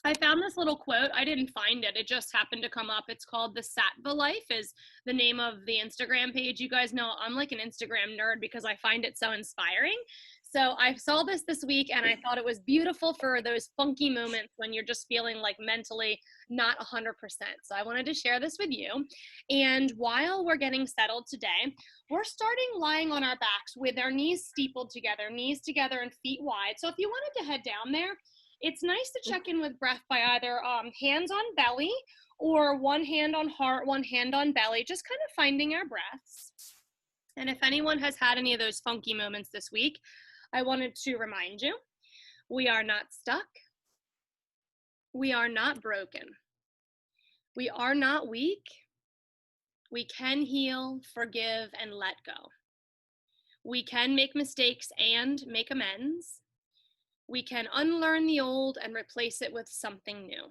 I found this little quote. I didn't find it. It just happened to come up. It's called The Sattva Life is the name of the Instagram page. You guys know I'm like an Instagram nerd because I find it so inspiring. So I saw this week and I thought it was beautiful for those funky moments when you're just feeling like mentally not 100%. So I wanted to share this with you. And while we're getting settled today, we're starting lying on our backs with our knees steepled together, knees together and feet wide. So if you wanted to head down there, it's nice to check in with breath by either hands on belly or one hand on heart, one hand on belly, just kind of finding our breaths. And if anyone has had any of those funky moments this week, I wanted to remind you, we are not stuck. We are not broken. We are not weak. We can heal, forgive, and let go. We can make mistakes and make amends. We can unlearn the old and replace it with something new.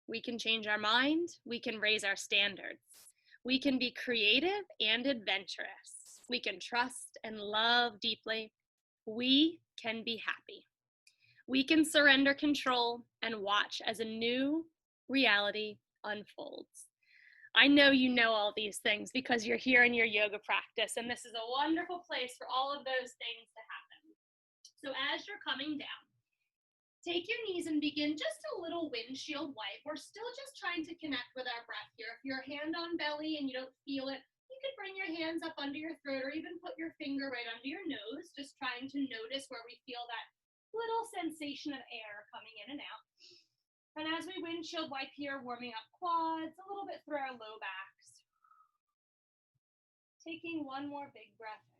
We can change our mind. We can raise our standards. We can be creative and adventurous. We can trust and love deeply. We can be happy. We can surrender control and watch as a new reality unfolds. I know you know all these things because you're here in your yoga practice, and this is a wonderful place for all of those things to happen. So as you're coming down, take your knees and begin just a little windshield wipe. We're still just trying to connect with our breath here. If you're hand on belly and you don't feel it, you could bring your hands up under your throat or even put your finger right under your nose, just trying to notice where we feel that little sensation of air coming in and out. And as we windshield wipe here, warming up quads, a little bit through our low backs. Taking one more big breath in.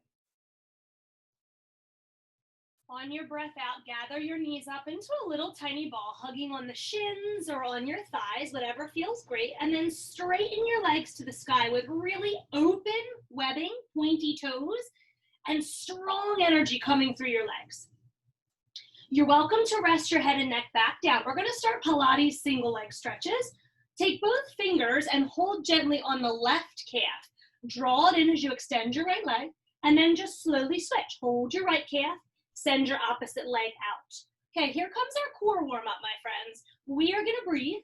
On your breath out, gather your knees up into a little tiny ball, hugging on the shins or on your thighs, whatever feels great, and then straighten your legs to the sky with really open webbing, pointy toes, and strong energy coming through your legs. You're welcome to rest your head and neck back down. We're going to start Pilates single leg stretches. Take both fingers and hold gently on the left calf. Draw it in as you extend your right leg, and then just slowly switch. Hold your right calf. Send your opposite leg out. Okay, here comes our core warm up, my friends. We are going to breathe.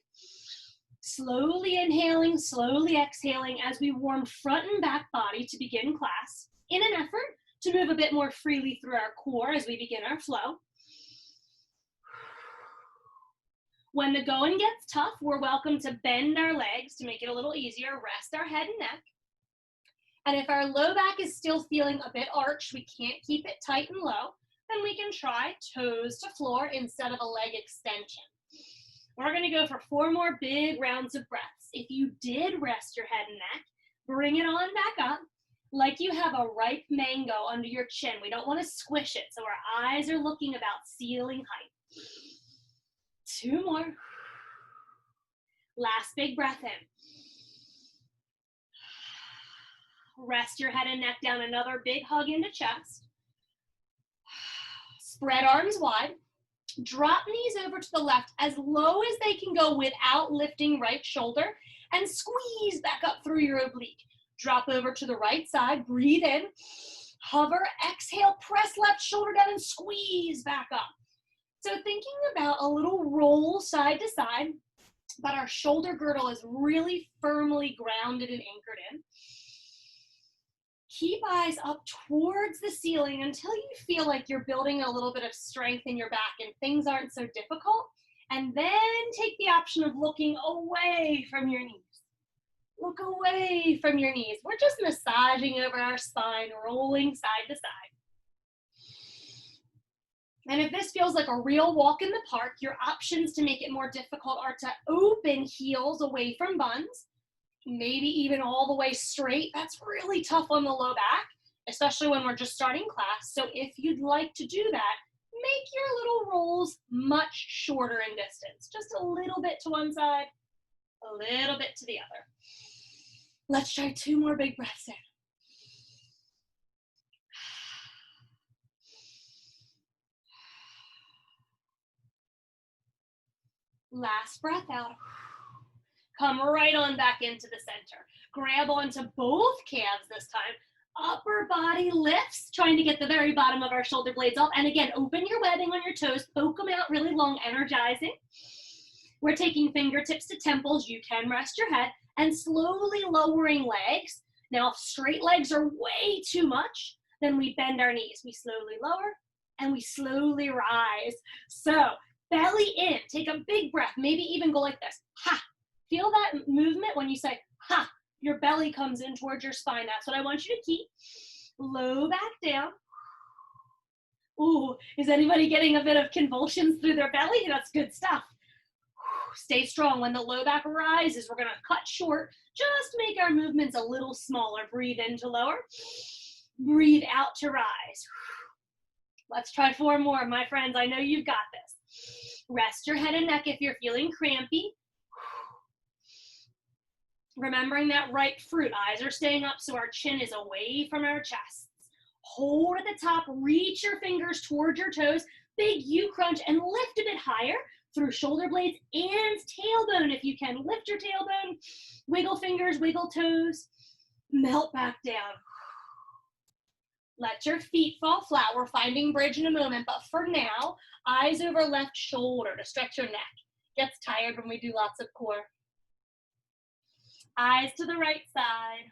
Slowly inhaling, slowly exhaling as we warm front and back body to begin class in an effort to move a bit more freely through our core as we begin our flow. When the going gets tough, we're welcome to bend our legs to make it a little easier. Rest our head and neck. And if our low back is still feeling a bit arched, we can't keep it tight and low, then we can try toes to floor instead of a leg extension. We're going to go for 4 more big rounds of breaths. If you did rest your head and neck, bring it on back up like you have a ripe mango under your chin. We don't want to squish it, so our eyes are looking about ceiling height. 2 more. Last big breath in. Rest your head and neck down. Another big hug into chest. Spread arms wide. Drop knees over to the left as low as they can go without lifting right shoulder, and squeeze back up through your oblique. Drop over to the right side. Breathe in. Hover. Exhale. Press left shoulder down and squeeze back up. So thinking about a little roll side to side, but our shoulder girdle is really firmly grounded and anchored in. Keep eyes up towards the ceiling until you feel like you're building a little bit of strength in your back and things aren't so difficult. And then take the option of looking away from your knees. Look away from your knees. We're just massaging over our spine, rolling side to side. And if this feels like a real walk in the park, your options to make it more difficult are to open heels away from buns, maybe even all the way straight. That's really tough on the low back, especially when we're just starting class. So if you'd like to do that, make your little rolls much shorter in distance. Just a little bit to one side, a little bit to the other. Let's try 2 more big breaths in. Last breath out. Come right on back into the center. Grab onto both calves this time. Upper body lifts, trying to get the very bottom of our shoulder blades up. And again, open your webbing on your toes. Poke them out really long, energizing. We're taking fingertips to temples. You can rest your head and slowly lowering legs. Now, if straight legs are way too much, then we bend our knees. We slowly lower and we slowly rise. So belly in, take a big breath, maybe even go like this. Ha! Feel that movement when you say ha, your belly comes in towards your spine. That's what I want you to keep. Low back down. Ooh, is anybody getting a bit of convulsions through their belly? That's good stuff. Stay strong. When the low back rises, we're gonna cut short. Just make our movements a little smaller. Breathe in to lower. Breathe out to rise. Let's try 4 more, my friends. I know you've got this. Rest your head and neck if you're feeling crampy. Remembering that right fruit. Eyes are staying up so our chin is away from our chests. Hold at the top, reach your fingers towards your toes, big U crunch, and lift a bit higher through shoulder blades and tailbone if you can. Lift your tailbone, wiggle fingers, wiggle toes, melt back down. Let your feet fall flat. We're finding bridge in a moment, but for now, eyes over left shoulder to stretch your neck. Gets tired when we do lots of core. Eyes to the right side.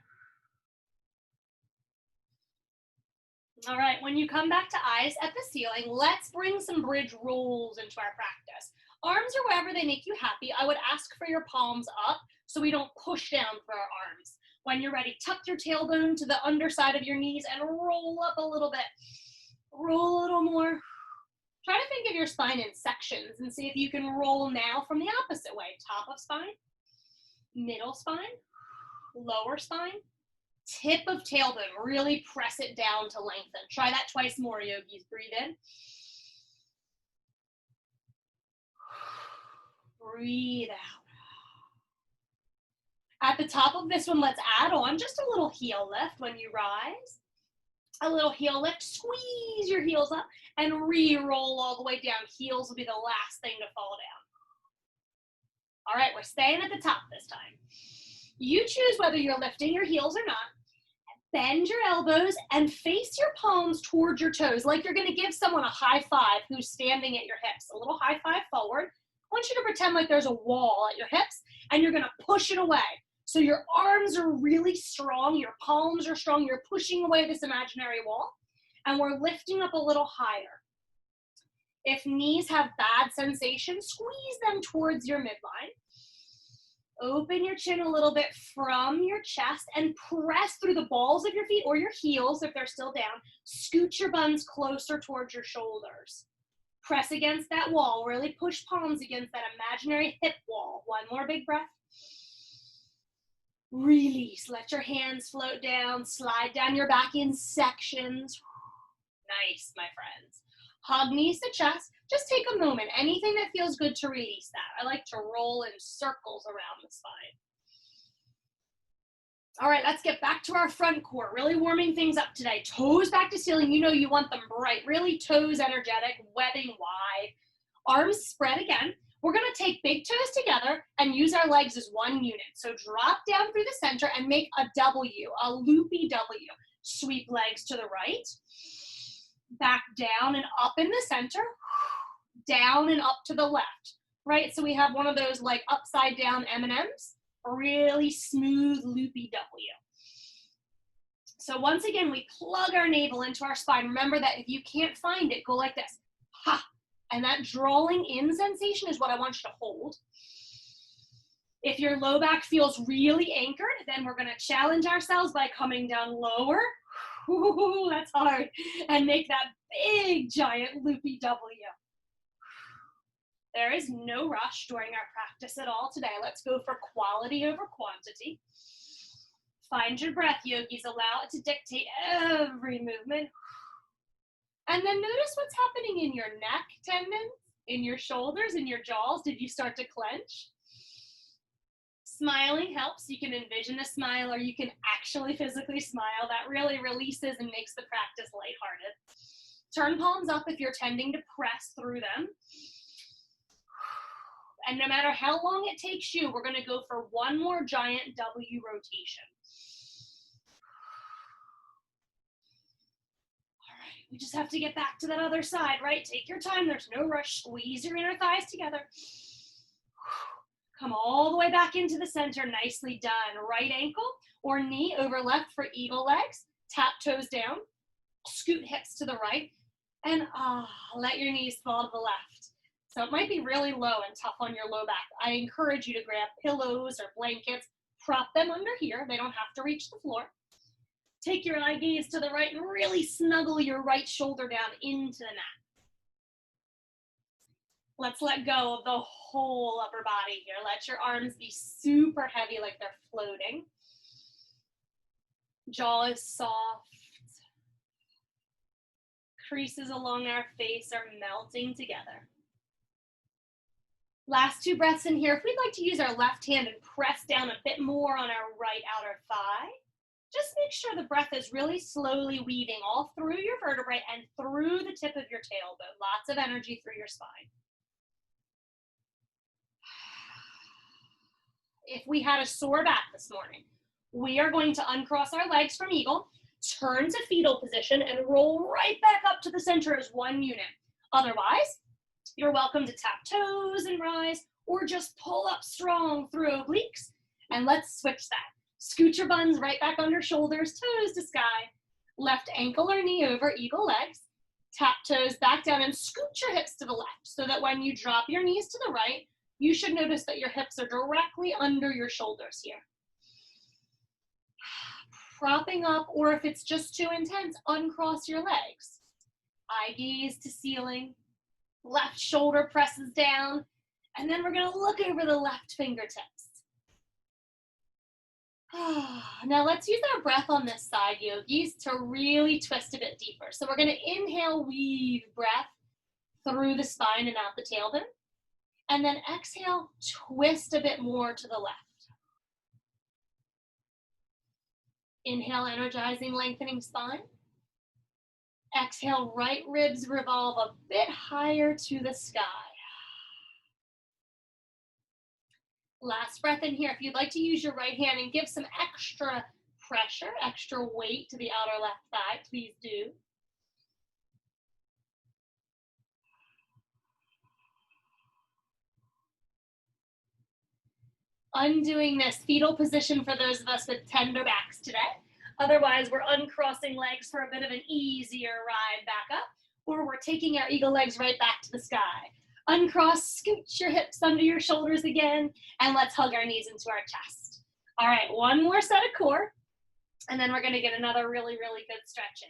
All right, when you come back to eyes at the ceiling, let's bring some bridge rolls into our practice. Arms are wherever they make you happy. I would ask for your palms up so we don't push down for our arms. When you're ready, tuck your tailbone to the underside of your knees and roll up a little bit. Roll a little more. Try to think of your spine in sections and see if you can roll now from the opposite way. Top of spine, middle spine, lower spine, tip of tailbone. Really press it down to lengthen. Try that twice more, yogis. Breathe in. Breathe out. At the top of this one, let's add on just a little heel lift when you rise. A little heel lift, squeeze your heels up and re-roll all the way down. Heels will be the last thing to fall down. All right, we're staying at the top this time. You choose whether you're lifting your heels or not. Bend your elbows and face your palms towards your toes, like you're gonna give someone a high five who's standing at your hips. A little high five forward. I want you to pretend like there's a wall at your hips and you're gonna push it away. So your arms are really strong, your palms are strong, you're pushing away this imaginary wall, and we're lifting up a little higher. If knees have bad sensation, squeeze them towards your midline. Open your chin a little bit from your chest and press through the balls of your feet or your heels if they're still down. Scoot your buns closer towards your shoulders. Press against that wall, really push palms against that imaginary hip wall. One more big breath. Release, let your hands float down, slide down your back in sections. Nice, my friends. Hug knees to chest. Just take a moment. Anything that feels good to release that. I like to roll in circles around the spine. All right, let's get back to our front core. Really warming things up today. Toes back to ceiling. You know you want them bright. Really toes energetic, webbing wide. Arms spread again. We're gonna take big toes together and use our legs as one unit. So drop down through the center and make a W, a loopy W. Sweep legs to the right, back down and up in the center, down and up to the left, right? So we have one of those like upside down M&Ms, a really smooth loopy W. So once again, we plug our navel into our spine. Remember that if you can't find it, go like this, ha. And that drawing in sensation is what I want you to hold. If your low back feels really anchored, then we're gonna challenge ourselves by coming down lower. Ooh, that's hard. And make that big, giant loopy W. There is no rush during our practice at all today. Let's go for quality over quantity. Find your breath, yogis. Allow it to dictate every movement. And then notice what's happening in your neck tendons, in your shoulders, in your jaws. Did you start to clench? Smiling helps. You can envision a smile or you can actually physically smile. That really releases and makes the practice lighthearted. Turn palms up if you're tending to press through them. And no matter how long it takes you, we're going to go for one more giant W rotation. We just have to get back to that other side, right? Take your time. There's no rush. Squeeze your inner thighs together. Come all the way back into the center. Nicely done. Right ankle or knee over left for eagle legs. Tap toes down. Scoot hips to the right. And let your knees fall to the left. So it might be really low and tough on your low back. I encourage you to grab pillows or blankets. Prop them under here. They don't have to reach the floor. Take your eye gaze to the right and really snuggle your right shoulder down into the mat. Let's let go of the whole upper body here. Let your arms be super heavy like they're floating. Jaw is soft. Creases along our face are melting together. Last 2 breaths in here. If we'd like to use our left hand and press down a bit more on our right outer thigh, just make sure the breath is really slowly weaving all through your vertebrae and through the tip of your tailbone. Lots of energy through your spine. If we had a sore back this morning, we are going to uncross our legs from eagle, turn to fetal position, and roll right back up to the center as one unit. Otherwise, you're welcome to tap toes and rise, or just pull up strong through obliques. And let's switch that. Scoot your buns right back under shoulders, toes to sky. Left ankle or knee over eagle legs. Tap toes back down and scoot your hips to the left so that when you drop your knees to the right, you should notice that your hips are directly under your shoulders here. Propping up, or if it's just too intense, uncross your legs. Eye gaze to ceiling. Left shoulder presses down. And then we're going to look over the left fingertips. Now let's use our breath on this side, yogis, to really twist a bit deeper. So we're going to inhale, weave breath through the spine and out the tailbone. And then exhale, twist a bit more to the left. Inhale, energizing, lengthening spine. Exhale, right ribs revolve a bit higher to the sky. Last breath in here. If you'd like to use your right hand and give some extra pressure, extra weight to the outer left thigh, please do. Undoing this fetal position for those of us with tender backs today. Otherwise, we're uncrossing legs for a bit of an easier ride back up, or we're taking our eagle legs right back to the sky. Uncross, scoot your hips under your shoulders again, and let's hug our knees into our chest. All right, one more set of core, and then we're gonna get another really, really good stretch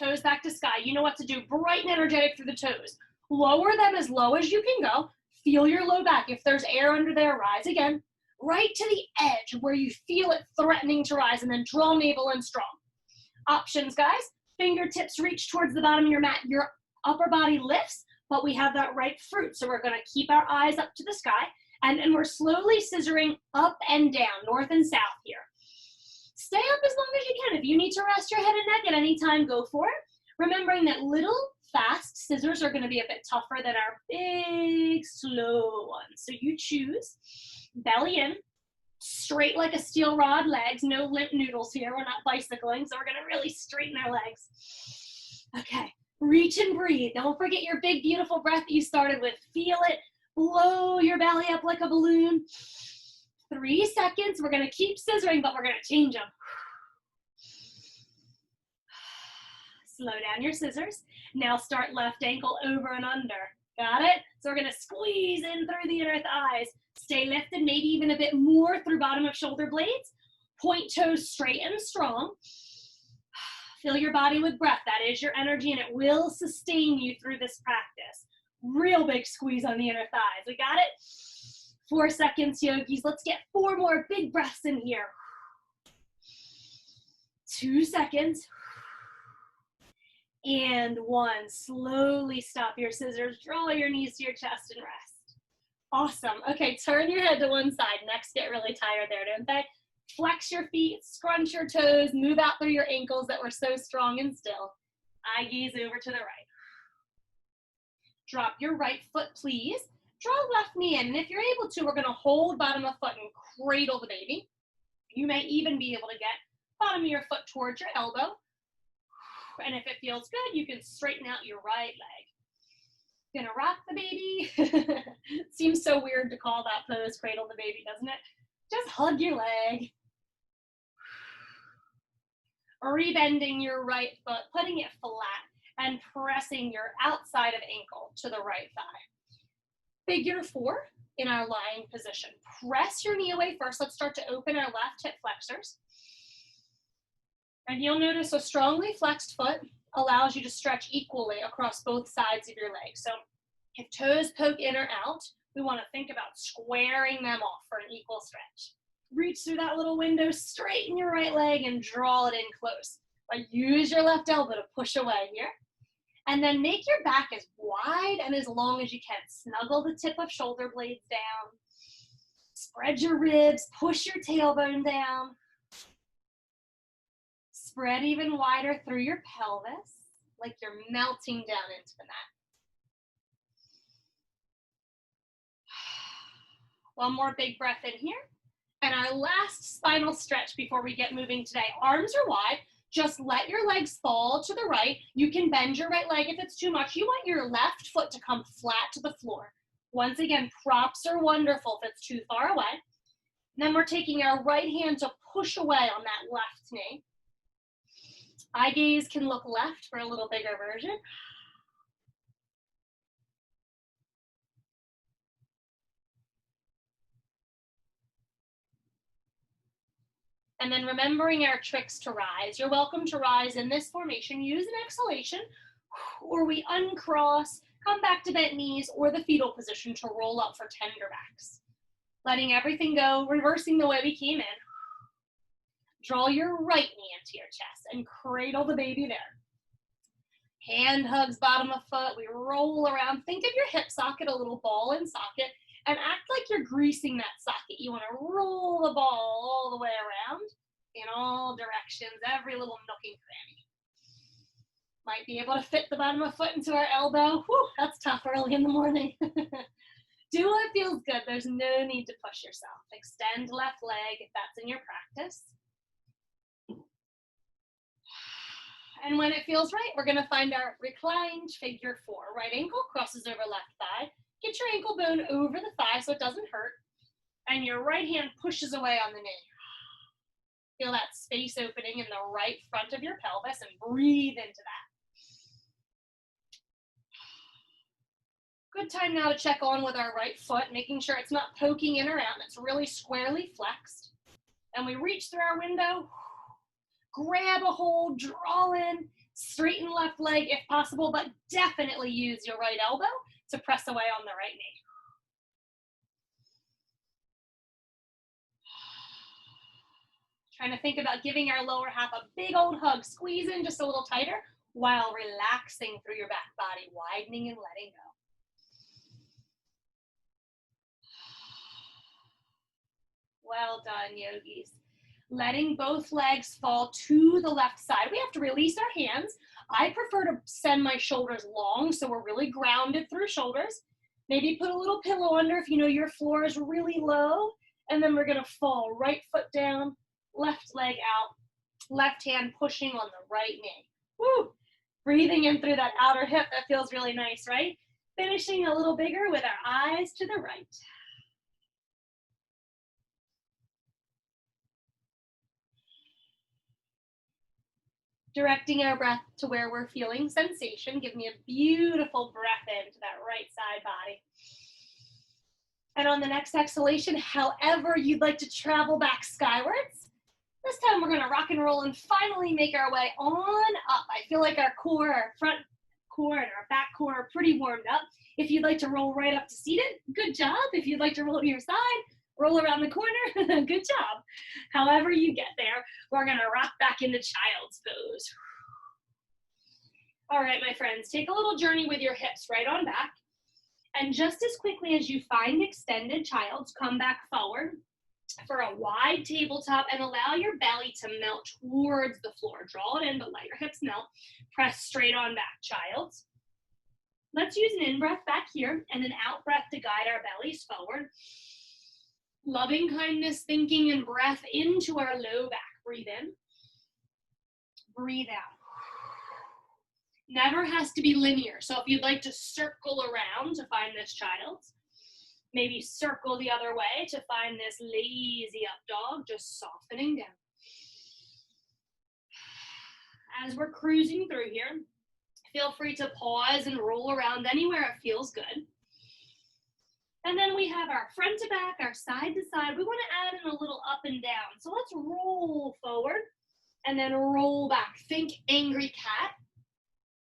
in. Toes back to sky. You know what to do. Bright and energetic through the toes. Lower them as low as you can go. Feel your low back. If there's air under there, rise again. Right to the edge where you feel it threatening to rise, and then draw navel in strong. Options, guys. Fingertips reach towards the bottom of your mat. Your upper body lifts, but we have that right fruit. So we're going to keep our eyes up to the sky, and we're slowly scissoring up and down, north and south here. Stay up as long as you can. If you need to rest your head and neck at any time, go for it. Remembering that little fast scissors are going to be a bit tougher than our big, slow ones. So you choose. Belly in, straight like a steel rod, legs, no limp noodles here. We're not bicycling, so we're going to really straighten our legs. Okay, reach and breathe. Don't forget your big, beautiful breath that you started with. Feel it. Blow your belly up like a balloon. 3 seconds. We're going to keep scissoring, but we're going to change them. Slow down your scissors. Now start left ankle over and under. Got it? So we're going to squeeze in through the inner thighs. Stay lifted, maybe even a bit more through bottom of shoulder blades. Point toes straight and strong. Fill your body with breath. That is your energy, and it will sustain you through this practice. Real big squeeze on the inner thighs. We got it? 4 seconds, yogis. Let's get 4 more big breaths in here. 2 seconds. And 1. Slowly stop your scissors. Draw your knees to your chest and rest. Awesome. Okay, turn your head to one side. Necks get really tired there, don't they? Flex your feet, scrunch your toes, move out through your ankles that were so strong and still. Eye gaze over to the right. Drop your right foot, please. Draw left knee in, and if you're able to, we're going to hold bottom of foot and cradle the baby. You may even be able to get bottom of your foot towards your elbow. And if it feels good, you can straighten out your right leg. Gonna rock the baby. Seems so weird to call that pose cradle the baby, doesn't it? Just hug your leg. Rebending your right foot, putting it flat, and pressing your outside of ankle to the right thigh. Figure 4 in our lying position. Press your knee away first. Let's start to open our left hip flexors. And you'll notice a strongly flexed foot allows you to stretch equally across both sides of your leg. So if toes poke in or out, we want to think about squaring them off for an equal stretch. Reach through that little window, straighten your right leg and draw it in close. But use your left elbow to push away here. And then make your back as wide and as long as you can. Snuggle the tip of shoulder blades down. Spread your ribs, push your tailbone down. Spread even wider through your pelvis, like you're melting down into the mat. One more big breath in here. And our last spinal stretch before we get moving today. Arms are wide. Just let your legs fall to the right. You can bend your right leg if it's too much. You want your left foot to come flat to the floor. Once again, props are wonderful if it's too far away. And then we're taking our right hand to push away on that left knee. Eye gaze can look left for a little bigger version. And then remembering our tricks to rise. You're welcome to rise in this formation. Use an exhalation, or we uncross, come back to bent knees, or the fetal position to roll up for tender backs. Letting everything go, reversing the way we came in. Draw your right knee into your chest and cradle the baby there. Hand hugs bottom of foot. We roll around. Think of your hip socket, a little ball and socket, and act like you're greasing that socket. You want to roll the ball all the way around in all directions, every little nook and cranny. Might be able to fit the bottom of foot into our elbow. Whew, that's tough early in the morning. Do what feels good. There's no need to push yourself. Extend left leg if that's in your practice. And when it feels right, we're gonna find our reclined figure 4. Right ankle crosses over left thigh. Get your ankle bone over the thigh so it doesn't hurt. And your right hand pushes away on the knee. Feel that space opening in the right front of your pelvis and breathe into that. Good time now to check on with our right foot, making sure it's not poking in or out. It's really squarely flexed. And we reach through our window. Grab a hold, draw in, straighten left leg if possible, but definitely use your right elbow to press away on the right knee. Trying to think about giving our lower half a big old hug, squeeze in just a little tighter while relaxing through your back body, widening and letting go. Well done, yogis. Letting both legs fall to the left side. We have to release our hands. I prefer to send my shoulders long so we're really grounded through shoulders. Maybe put a little pillow under if you know your floor is really low. And then we're gonna fall right foot down, left leg out, left hand pushing on the right knee. Woo! Breathing in through that outer hip. That feels really nice, right? Finishing a little bigger with our eyes to the right. Directing our breath to where we're feeling sensation. Give me a beautiful breath into that right side body. And on the next exhalation, however you'd like to travel back skywards, this time we're gonna rock and roll and finally make our way on up. I feel like our core, our front core and our back core are pretty warmed up. If you'd like to roll right up to seated, good job. If you'd like to roll to your side, roll around the corner, good job. However you get there, we're gonna rock back into child's pose. All right, my friends, take a little journey with your hips right on back. And just as quickly as you find extended child's, come back forward for a wide tabletop and allow your belly to melt towards the floor. Draw it in, but let your hips melt. Press straight on back, child's. Let's use an in-breath back here and an out-breath to guide our bellies forward. Loving kindness, thinking, and breath into our low back. Breathe in. Breathe out. Never has to be linear. So if you'd like to circle around to find this child's, maybe circle the other way to find this lazy up dog, just softening down. As we're cruising through here, feel free to pause and roll around anywhere it feels good. And then we have our front to back, our side to side. We want to add in a little up and down. So let's roll forward and then roll back. Think angry cat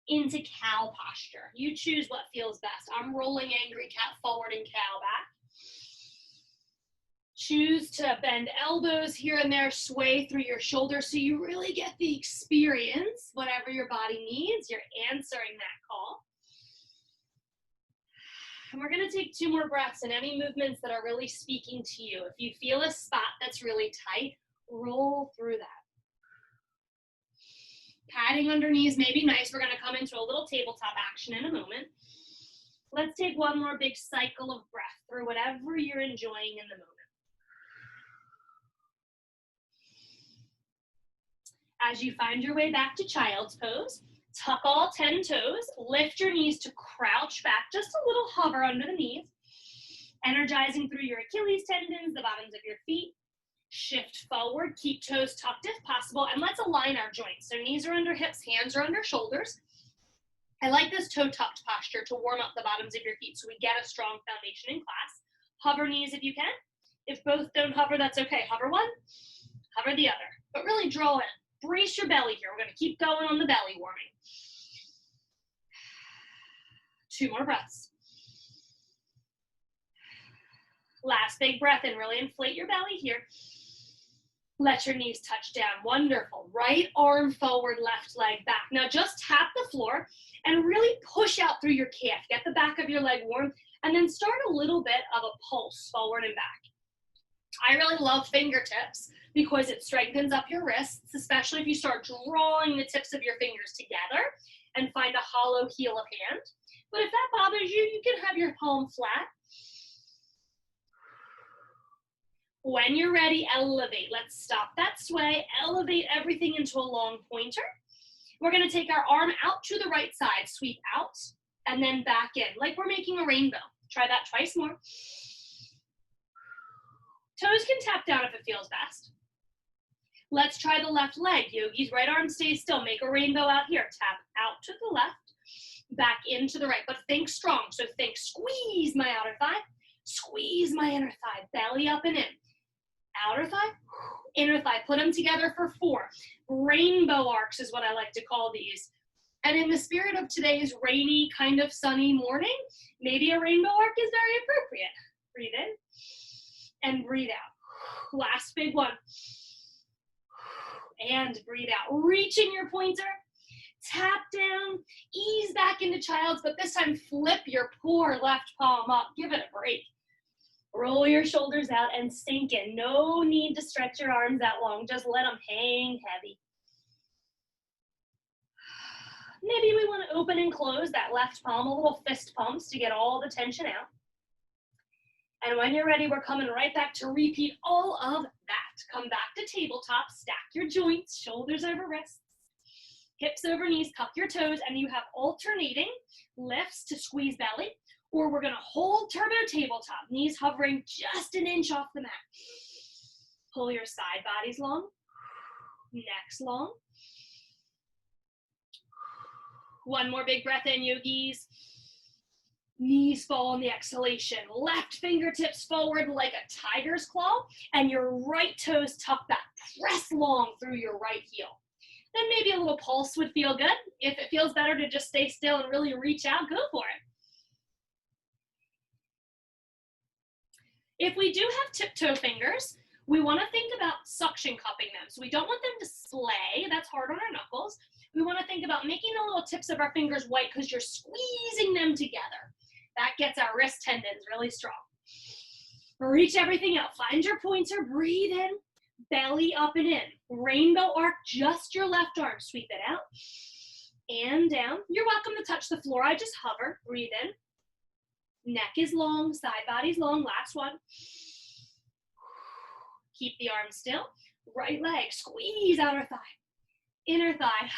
into cow posture. You choose what feels best. I'm rolling angry cat forward and cow back. Choose to bend elbows here and there, sway through your shoulders so you really get the experience. Whatever your body needs, you're answering that call. And we're going to take 2 more breaths in any movements that are really speaking to you. If you feel a spot that's really tight, roll through that. Padding under knees may be nice. We're going to come into a little tabletop action in a moment. Let's take 1 more big cycle of breath through whatever you're enjoying in the moment. As you find your way back to child's pose, tuck all 10 toes, lift your knees to crouch back, just a little hover under the knees, energizing through your Achilles tendons, the bottoms of your feet. Shift forward, keep toes tucked if possible, and let's align our joints. So knees are under hips, hands are under shoulders. I like this toe tucked posture to warm up the bottoms of your feet so we get a strong foundation in class. Hover knees if you can. If both don't hover, that's okay. Hover one, hover the other, but really draw in. Brace your belly here. We're going to keep going on the belly warming. 2 more breaths. Last big breath in. Really inflate your belly here. Let your knees touch down. Wonderful. Right arm forward, left leg back. Now just tap the floor and really push out through your calf. Get the back of your leg warm and then start a little bit of a pulse forward and back. I really love fingertips because it strengthens up your wrists, especially if you start drawing the tips of your fingers together and find a hollow heel of hand. But if that bothers you, you can have your palm flat. When you're ready, elevate. Let's stop that sway. Elevate everything into a long pointer. We're going to take our arm out to the right side, sweep out, and then back in, like we're making a rainbow. Try that twice more. Toes can tap down if it feels best. Let's try the left leg. Yogis, right arm stays still. Make a rainbow out here. Tap out to the left, back into the right, but think strong. So think squeeze my outer thigh, squeeze my inner thigh, belly up and in. Outer thigh, inner thigh. Put them together for 4. Rainbow arcs is what I like to call these. And in the spirit of today's rainy, kind of sunny morning, maybe a rainbow arc is very appropriate. Breathe in and breathe out. Last big one. And breathe out. Reach in your pointer. Tap down. Ease back into child's, but this time flip your poor left palm up. Give it a break. Roll your shoulders out and sink in. No need to stretch your arms that long. Just let them hang heavy. Maybe we want to open and close that left palm, a little fist pumps to get all the tension out. And when you're ready, we're coming right back to repeat all of that. Come back to tabletop, stack your joints, shoulders over wrists, hips over knees, tuck your toes, and you have alternating lifts to squeeze belly, or we're gonna hold turbo tabletop, knees hovering just an inch off the mat. Pull your side bodies long, necks long. 1 more big breath in, yogis. Knees fall on the exhalation. Left fingertips forward like a tiger's claw, and your right toes tuck back. Press long through your right heel. Then maybe a little pulse would feel good. If it feels better to just stay still and really reach out, go for it. If we do have tiptoe fingers, we want to think about suction cupping them. So we don't want them to splay. That's hard on our knuckles. We want to think about making the little tips of our fingers white because you're squeezing them together. That gets our wrist tendons really strong. Reach everything out. Find your pointer. Breathe in. Belly up and in. Rainbow arc, just your left arm. Sweep it out and down. You're welcome to touch the floor. I just hover. Breathe in. Neck is long. Side body's long. Last one. Keep the arm still. Right leg. Squeeze outer thigh. Inner thigh.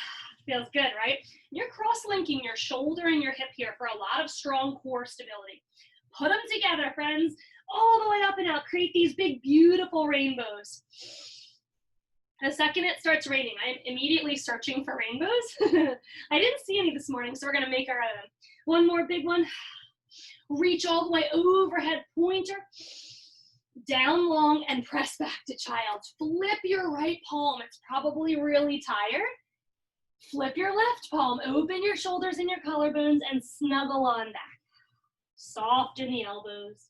Feels good, right? You're cross-linking your shoulder and your hip here for a lot of strong core stability. Put them together, friends, all the way up and out. Create these big, beautiful rainbows. The second it starts raining, I'm immediately searching for rainbows. I didn't see any this morning, so we're gonna make our own. One more big one. Reach all the way overhead, pointer, down long, and press back to child's. Flip your right palm. It's probably really tired. Flip your left palm. Open your shoulders and your collarbones and snuggle on back. Soften the elbows.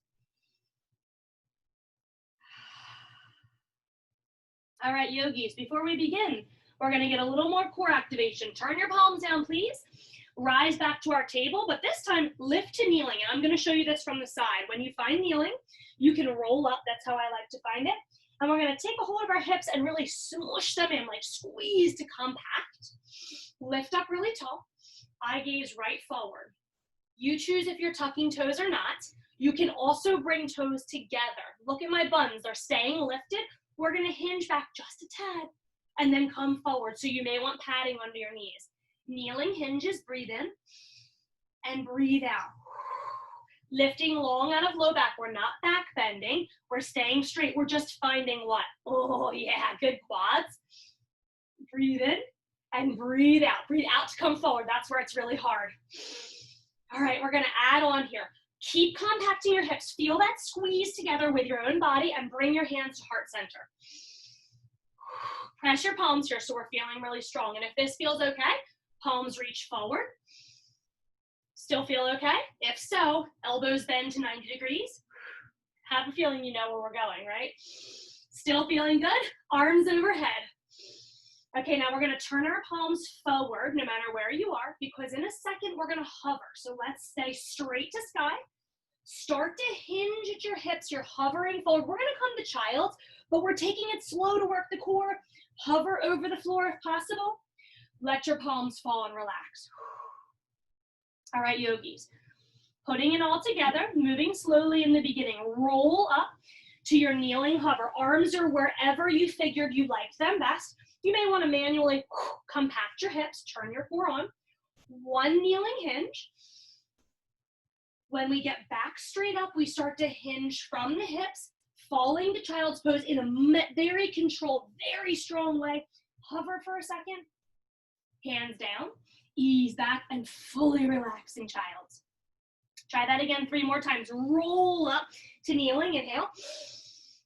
All right, yogis, before we begin, we're gonna get a little more core activation. Turn your palms down, please. Rise back to our table, but this time lift to kneeling. And I'm gonna show you this from the side. When you find kneeling, you can roll up. That's how I like to find it. And we're gonna take a hold of our hips and really smush them in, like squeeze to compact. Lift up really tall. Eye gaze right forward. You choose if you're tucking toes or not. You can also bring toes together. Look at my buns, they're staying lifted. We're gonna hinge back just a tad and then come forward. So you may want padding under your knees. Kneeling hinges, breathe in and breathe out. Lifting long out of low back. We're not back bending. We're staying straight. We're just finding what? Oh yeah, good quads. Breathe in and breathe out. Breathe out to come forward. That's where it's really hard. All right, we're gonna add on here. Keep compacting your hips. Feel that squeeze together with your own body and bring your hands to heart center. Press your palms here so we're feeling really strong. And if this feels okay, palms reach forward. Still feel okay? If so, elbows bend to 90 degrees. Have a feeling you know where we're going, right? Still feeling good? Arms overhead. Okay, now we're gonna turn our palms forward no matter where you are, because in a second we're gonna hover. So let's stay straight to sky. Start to hinge at your hips. You're hovering forward. We're gonna come to child's, but we're taking it slow to work the core. Hover over the floor if possible. Let your palms fall and relax. All right, yogis. Putting it all together, moving slowly in the beginning. Roll up to your kneeling hover. Arms are wherever you figured you liked them best. You may want to manually compact your hips, turn your core on. One kneeling hinge. When we get back straight up, we start to hinge from the hips, falling to child's pose in a very controlled, very strong way. Hover for a second. Hands down, ease back, and fully relax in child's. Try that again 3 more times. Roll up to kneeling, inhale.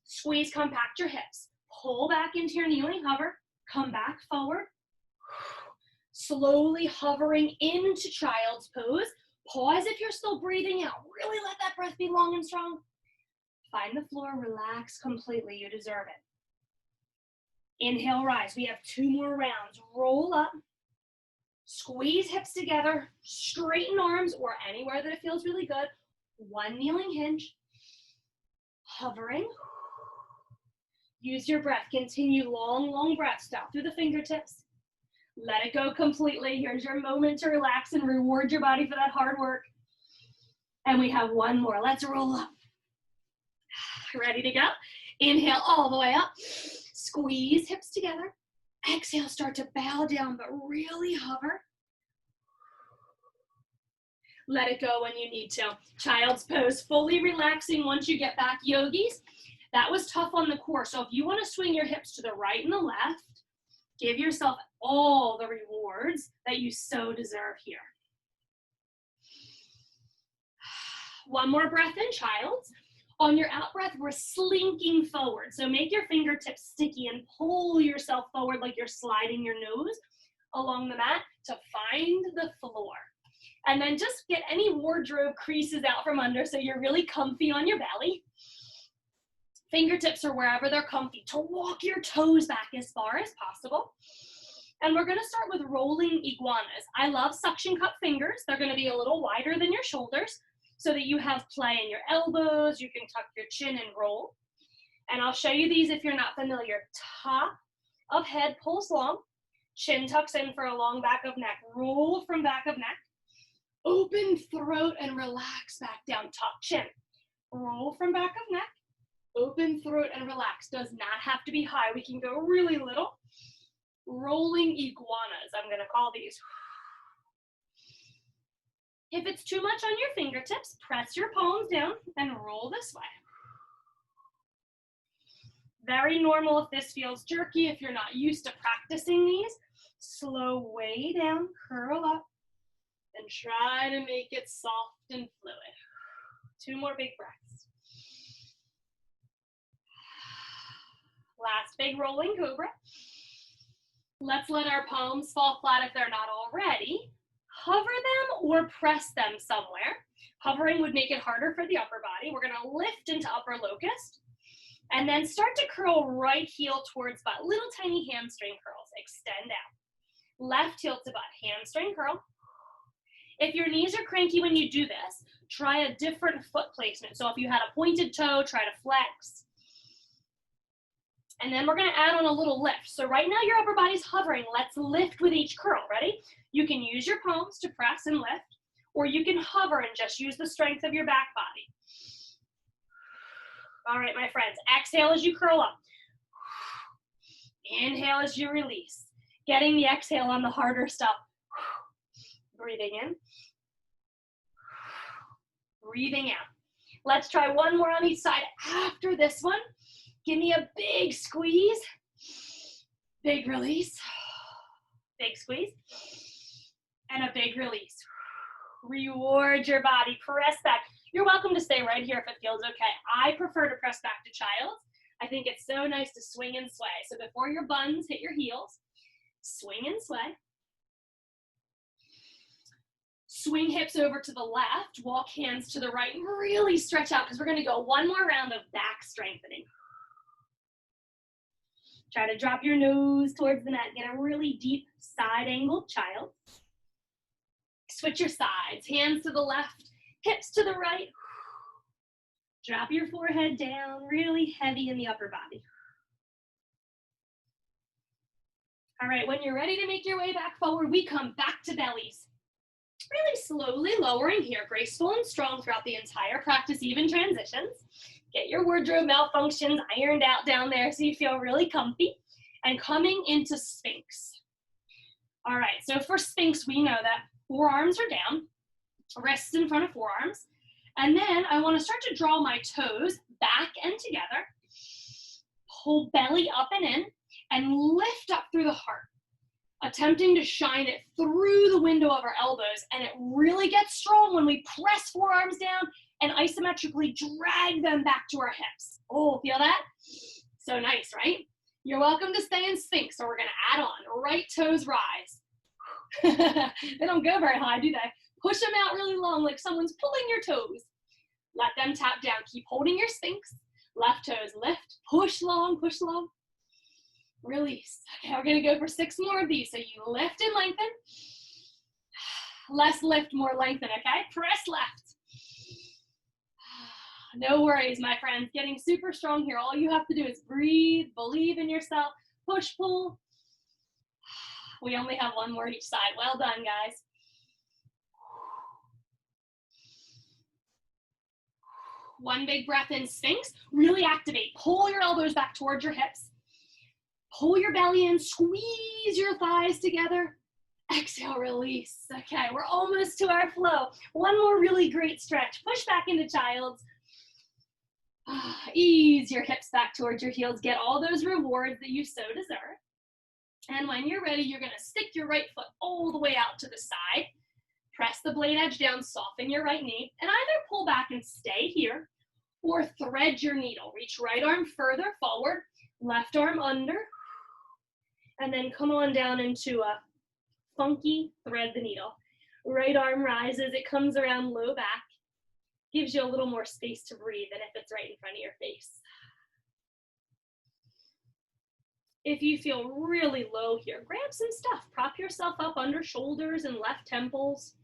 Squeeze, compact your hips. Pull back into your kneeling hover. Come back forward. Slowly hovering into child's pose. Pause if you're still breathing out. Really let that breath be long and strong. Find the floor, relax completely. You deserve it. Inhale, rise. We have 2 more rounds. Roll up. Squeeze hips together, straighten arms or anywhere that it feels really good. One kneeling hinge, hovering. Use your breath. Continue long, long breaths down through the fingertips. Let it go completely. Here's your moment to relax and reward your body for that hard work. And we have 1 more. Let's roll up. Ready to go? Inhale all the way up. Squeeze hips together. Exhale, start to bow down, but really hover. Let it go when you need to. Child's pose, fully relaxing once you get back. Yogis, that was tough on the core. So if you want to swing your hips to the right and the left, give yourself all the rewards that you so deserve here. 1 more breath in, child's. On your out breath, we're slinking forward. So make your fingertips sticky and pull yourself forward like you're sliding your nose along the mat to find the floor. And then just get any wardrobe creases out from under so you're really comfy on your belly. Fingertips are wherever they're comfy to walk your toes back as far as possible. And we're gonna start with rolling iguanas. I love suction cup fingers. They're gonna be a little wider than your shoulders, so that you have play in your elbows, you can tuck your chin and roll. And I'll show you these if you're not familiar. Top of head pulls long, chin tucks in for a long back of neck. Roll from back of neck, open throat and relax back down, tuck chin. Roll from back of neck, open throat and relax. Does not have to be high. We can go really little. rolling iguanas, I'm gonna call these. If it's too much on your fingertips, press your palms down and roll this way. Very normal if this feels jerky, if you're not used to practicing these. Slow way down, curl up, and try to make it soft and fluid. 2 more big breaths. Last big rolling cobra. Let's let our palms fall flat if they're not already. Hover them or press them somewhere. Hovering would make it harder for the upper body. We're gonna lift into upper locust and then start to curl right heel towards butt. Little tiny hamstring curls, extend out. Left heel to butt, hamstring curl. If your knees are cranky when you do this, try a different foot placement. So if you had a pointed toe, try to flex. And then we're gonna add on a little lift. So right now your upper body's hovering. Let's lift with each curl, ready? You can use your palms to press and lift, or you can hover and just use the strength of your back body. All right, my friends, exhale as you curl up. Inhale as you release. Getting the exhale on the harder stuff. Breathing in. Breathing out. Let's try one more on each side after this one. Give me a big squeeze. Big release. Big squeeze. And a big release. Reward your body. Press back. You're welcome to stay right here if it feels okay. I prefer to press back to child's. I think it's so nice to swing and sway. So before your buns hit your heels, swing and sway. Swing hips over to the left, walk hands to the right, and really stretch out because we're gonna go one more round of back strengthening. Try to drop your nose towards the mat, get a really deep side angled child. Switch your sides, hands to the left, hips to the right. Drop your forehead down, really heavy in the upper body. All right, when you're ready to make your way back forward, we come back to bellies. Really slowly lowering here, graceful and strong throughout the entire practice, even transitions. Get your wardrobe malfunctions ironed out down there so you feel really comfy. And coming into Sphinx. All right, so for Sphinx, we know that forearms are down, wrists in front of forearms. And then I want to start to draw my toes back and together. Pull belly up and in, and lift up through the heart. Attempting to shine it through the window of our elbows, and it really gets strong when we press forearms down and isometrically drag them back to our hips. Oh, feel that? So nice, right? You're welcome to stay in Sphinx, so we're gonna add on. Right toes rise. They don't go very high, do they? Push them out really long like someone's pulling your toes. Let them tap down. Keep holding your Sphinx. Left toes lift, push long, release. Okay, we're gonna go for 6 more of these. So you lift and lengthen. Less lift, more lengthen, okay? Press left. No worries, my friends. Getting super strong here. All you have to do is breathe, believe in yourself, push, pull. We only have 1 more each side. Well done, guys. One big breath in, Sphinx. Really activate. Pull your elbows back towards your hips. Pull your belly in, squeeze your thighs together. Exhale, release. Okay, we're almost to our flow. 1 more really great stretch. Push back into child's. Ease your hips back towards your heels. Get all those rewards that you so deserve. And when you're ready, you're gonna stick your right foot all the way out to the side. Press the blade edge down, soften your right knee, and either pull back and stay here, or thread your needle. Reach right arm further forward, left arm under, and then come on down into a funky thread the needle. Right arm rises, it comes around low back, gives you a little more space to breathe than if it's right in front of your face. If you feel really low here, grab some stuff. Prop yourself up under shoulders and left temples.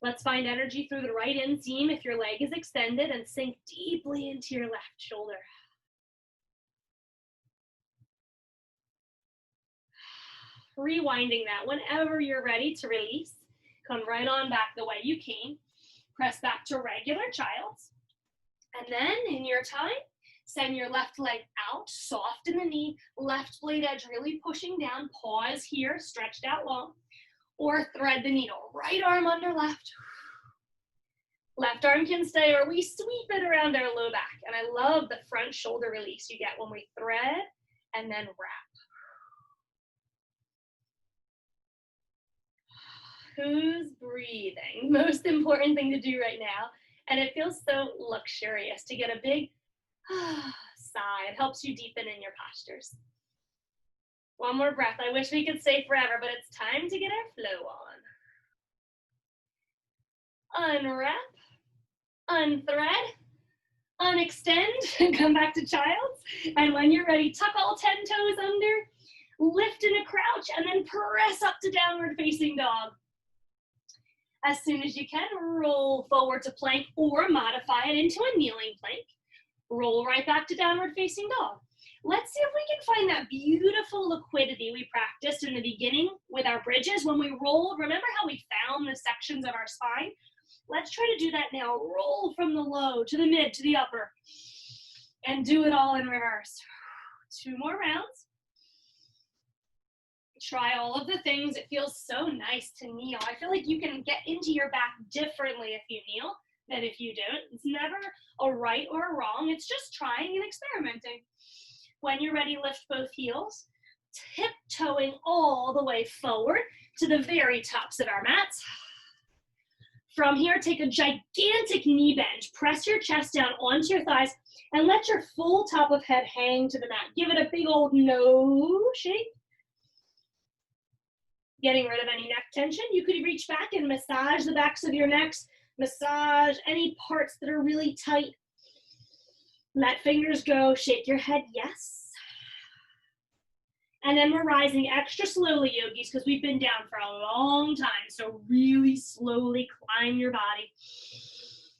Let's find energy through the right inseam if your leg is extended, and sink deeply into your left shoulder. Rewinding that whenever you're ready to release. Come right on back the way you came. Press back to regular child's. And then in your time, Send your left leg out, soft in the knee, left blade edge really pushing down. Pause here, stretched out long. Or thread the needle. Right arm under left. Left arm can stay, or we sweep it around our low back. And I love the front shoulder release you get when we thread and then wrap. Who's breathing? Most important thing to do right now. And it feels so luxurious to get a big sigh. It helps you deepen in your postures. One more breath. I wish we could stay forever, but it's time to get our flow on. Unwrap, unthread, unextend, come back to child's. And when you're ready, tuck all 10 toes under, lift in a crouch, and then press up to downward facing dog. As soon as you can, roll forward to plank or modify it into a kneeling plank. Roll right back to downward facing dog. Let's see if we can find that beautiful liquidity we practiced in the beginning with our bridges when we rolled. Remember how we found the sections of our spine? Let's try to do that now. Roll from the low to the mid to the upper and do it all in reverse. 2 more rounds. Try all of the things. It feels so nice to kneel. I feel like you can get into your back differently if you kneel than if you don't. It's never a right or a wrong. It's just trying and experimenting. When you're ready, lift both heels, tiptoeing all the way forward to the very tops of our mats. From here, take a gigantic knee bend. Press your chest down onto your thighs and let your full top of head hang to the mat. Give it a big old no shake. Getting rid of any neck tension. You could reach back and massage the backs of your necks. Massage any parts that are really tight. Let fingers go. Shake your head, yes. And then we're rising extra slowly, yogis, because we've been down for a long time. So really slowly climb your body.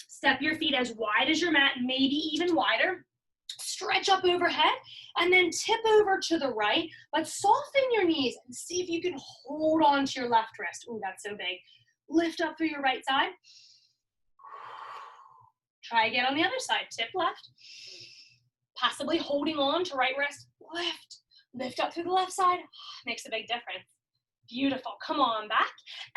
Step your feet as wide as your mat, maybe even wider. Stretch up overhead and then tip over to the right, but soften your knees and see if you can hold on to your left wrist. Ooh, that's so big. Lift up through your right side. Try again on the other side. Tip left. Possibly holding on to right wrist. Lift. Lift up through the left side. Makes a big difference. Beautiful. Come on back.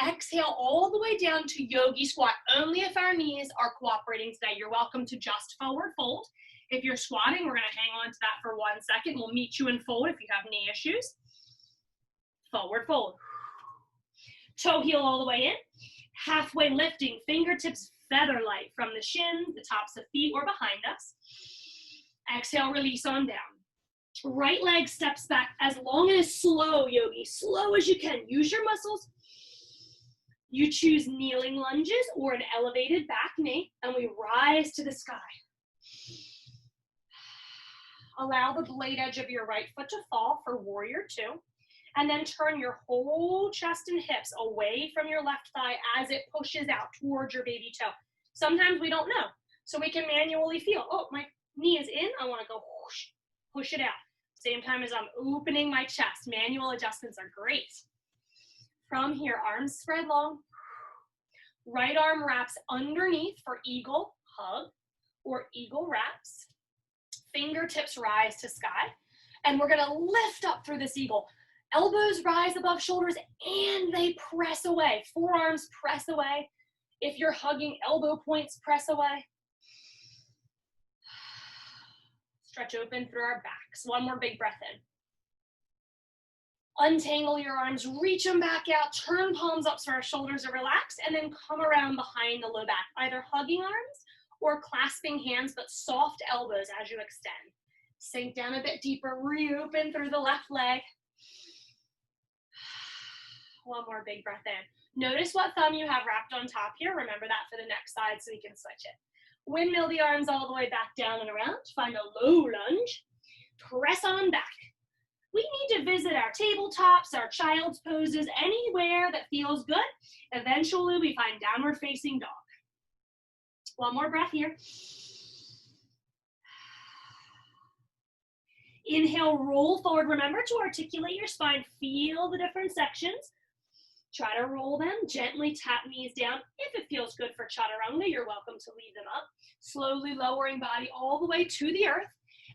Exhale all the way down to yogi squat. Only if our knees are cooperating today. You're welcome to just forward fold. If you're squatting, we're going to hang on to that for 1 second. We'll meet you in fold if you have knee issues. Forward fold. Toe heel all the way in. Halfway lifting, fingertips feather light from the shins, the tops of feet, or behind us. Exhale, release on down. Right leg steps back as long and as slow, yogi. Slow as you can. Use your muscles. You choose kneeling lunges or an elevated back knee, and we rise to the sky. Allow the blade edge of your right foot to fall for warrior 2. And then turn your whole chest and hips away from your left thigh as it pushes out towards your baby toe. Sometimes we don't know. So we can manually feel, oh, my knee is in. I want to go whoosh, push it out. Same time as I'm opening my chest. Manual adjustments are great. From here, arms spread long. Right arm wraps underneath for eagle hug or eagle wraps. Fingertips rise to sky. And we're going to lift up through this eagle. Elbows rise above shoulders and they press away. Forearms press away. If you're hugging, elbow points press away. Stretch open through our backs. One more big breath in. Untangle your arms, reach them back out, turn palms up so our shoulders are relaxed, and then come around behind the low back, either hugging arms or clasping hands, but soft elbows as you extend. Sink down a bit deeper, reopen through the left leg. One more big breath in. Notice what thumb you have wrapped on top here. Remember that for the next side so we can switch it. Windmill the arms all the way back down and around. Find a low lunge. Press on back. We need to visit our tabletops, our child's poses, anywhere that feels good. Eventually, we find downward facing dog. One more breath here. Inhale, roll forward. Remember to articulate your spine. Feel the different sections. Try to roll them. Gently tap knees down. If it feels good for chaturanga, you're welcome to leave them up. Slowly lowering body all the way to the earth.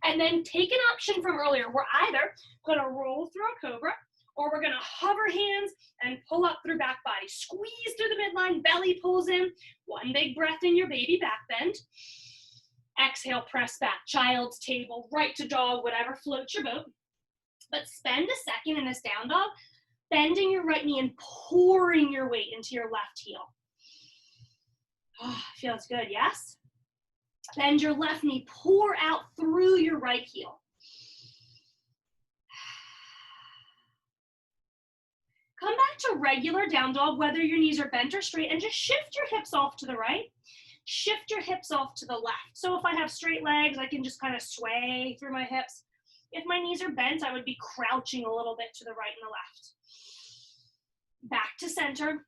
And then take an option from earlier. We're either gonna roll through a cobra, or we're gonna hover hands and pull up through back body. Squeeze through the midline, belly pulls in. One big breath in your baby back bend. Exhale, press back, child's table, right to dog, whatever floats your boat. But spend a second in this down dog, bending your right knee and pouring your weight into your left heel. Oh, feels good, yes? Bend your left knee, pour out through your right heel. Come back to regular down dog, whether your knees are bent or straight, and just shift your hips off to the right. Shift your hips off to the left. So if I have straight legs, I can just kind of sway through my hips. If my knees are bent, I would be crouching a little bit to the right and the left. Back to center.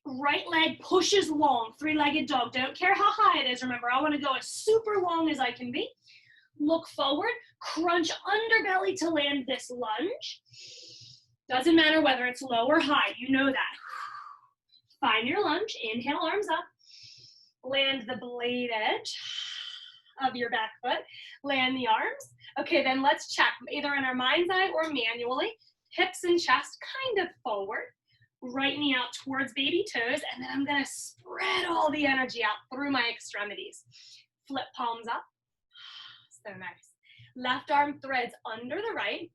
Right leg pushes long, three-legged dog. Don't care how high it is. Remember, I want to go as super long as I can be. Look forward, crunch underbelly to land this lunge. Doesn't matter whether it's low or high, you know that. Find your lunge, inhale, arms up. Land the blade edge of your back foot. Land the arms. Okay, then let's check, either in our mind's eye or manually. Hips and chest kind of forward. Right knee out towards baby toes, and then I'm gonna spread all the energy out through my extremities. Flip palms up. So nice. Left arm threads under the right.